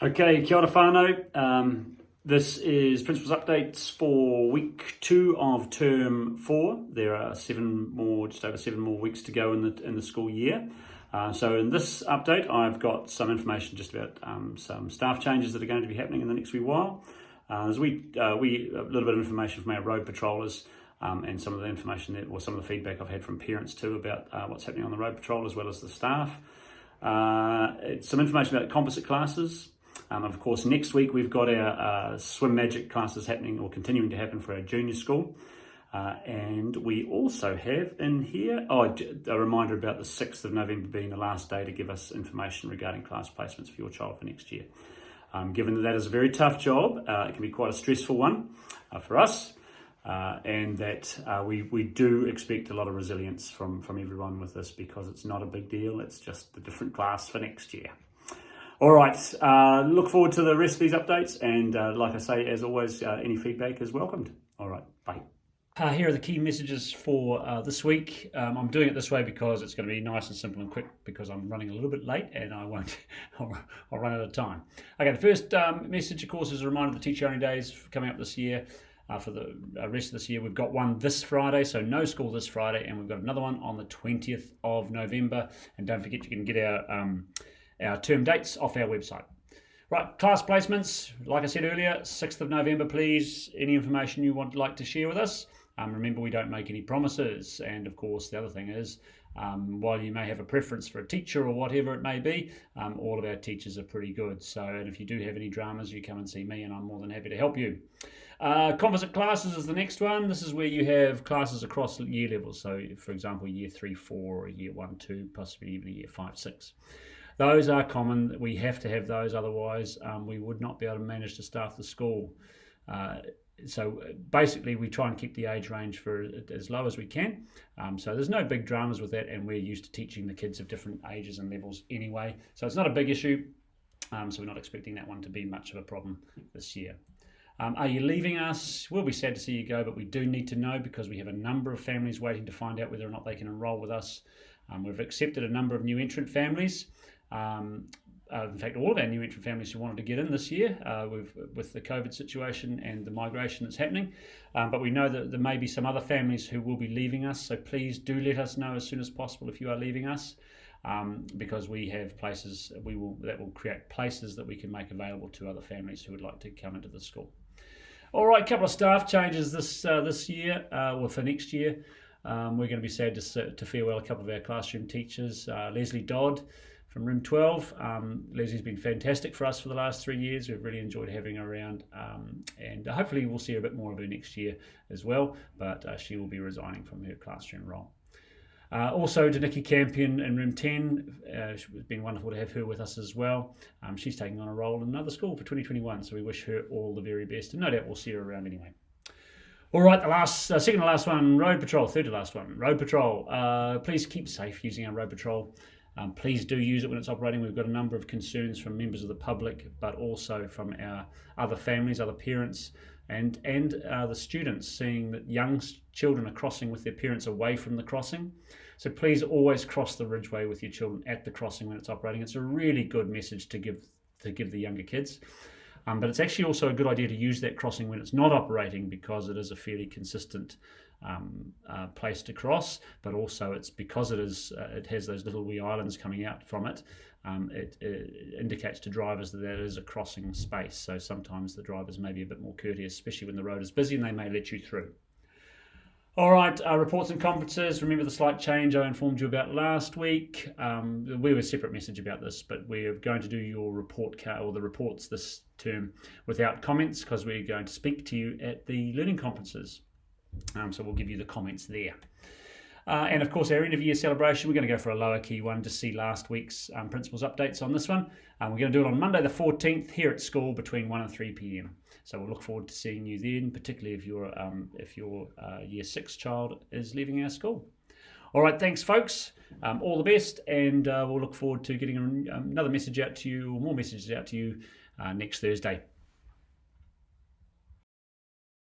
Okay, kia ora whānau. This is Principal's Updates for week 2 of Term 4. There are just over 7 more weeks to go in the school year. So in this update, I've got some information just about some staff changes that are going to be happening in the next wee while. There's a little bit of information from our road patrollers and some of the information or some of the feedback I've had from parents too about what's happening on the road patrol as well as the staff. Some information about composite classes. Of course, next week we've got our swim magic classes happening or continuing to happen for our junior school. And we also have in here a reminder about the 6th of November being the last day to give us information regarding class placements for your child for next year. Given that is a very tough job, it can be quite a stressful one for us, and that we do expect a lot of resilience from everyone with this, because it's not a big deal, it's just a different class for next year. All right, look forward to the rest of these updates, and like I say, as always, any feedback is welcomed. All right, bye. Here are the key messages for this week. I'm doing it this way because it's going to be nice and simple and quick, because I'm running a little bit late and I'll run out of time. Okay, the first message, of course, is a reminder of the teacher-only days coming up this year. For the rest of this year, we've got one this Friday, so no school this Friday, and we've got another one on the 20th of November. And don't forget, you can get our term dates off our website. Right, class placements, like I said earlier, 6th of November, please. Any information you would like to share with us. Remember, we don't make any promises. And of course, the other thing is, while you may have a preference for a teacher or whatever it may be, all of our teachers are pretty good. So, and if you do have any dramas, you come and see me and I'm more than happy to help you. Composite classes is the next one. This is where you have classes across year levels. So, for example, year 3, 4, or year 1, 2, possibly even year 5, 6. Those are common. We have to have those, otherwise we would not be able to manage to staff the school. So basically, we try and keep the age range for as low as we can. So there's no big dramas with that, and we're used to teaching the kids of different ages and levels anyway. So it's not a big issue. So we're not expecting that one to be much of a problem this year. Are you leaving us? We'll be sad to see you go, but we do need to know, because we have a number of families waiting to find out whether or not they can enrol with us. We've accepted a number of new entrant families. In fact, all of our new entrant families who wanted to get in this year with the COVID situation and the migration that's happening. But we know that there may be some other families who will be leaving us, so please do let us know as soon as possible if you are leaving us, because we have places that will create places that we can make available to other families who would like to come into the school. All right, a couple of staff changes this year, or for next year. We're going to be sad to farewell a couple of our classroom teachers. Leslie Dodd from Room 12. Leslie's been fantastic for us for the last 3 years. We've really enjoyed having her around, and hopefully we'll see a bit more of her next year as well, but she will be resigning from her classroom role. Also, Danicki Campion in Room 10. It's been wonderful to have her with us as well. She's taking on a role in another school for 2021, so we wish her all the very best, and no doubt we'll see her around anyway. All right, the second to last one, Road Patrol. Third to last one, Road Patrol. Please keep safe using our Road Patrol. Please do use it when it's operating. We've got a number of concerns from members of the public, but also from our other families, other parents, and the students, seeing that young children are crossing with their parents away from the crossing. So please always cross the ridgeway with your children at the crossing when it's operating. It's a really good message to give the younger kids. But it's actually also a good idea to use that crossing when it's not operating, because it is a fairly consistent place to cross, but also it's because it has those little wee islands coming out from it. It indicates to drivers that is a crossing space. So sometimes the drivers may be a bit more courteous, especially when the road is busy, and they may let you through. All right, reports and conferences. Remember the slight change I informed you about last week. We have a separate message about this, but we're going to do your report or the reports this term without comments, because we're going to speak to you at the learning conferences. So we'll give you the comments there. And of course, our end of year celebration, we're going to go for a lower key one to see last week's principals updates on this one. We're going to do it on Monday the 14th here at school between 1 and 3 p.m. So we'll look forward to seeing you then, particularly if your year 6 child is leaving our school. All right, thanks folks. All the best, and we'll look forward to getting another message out to you, or more messages out to you next Thursday.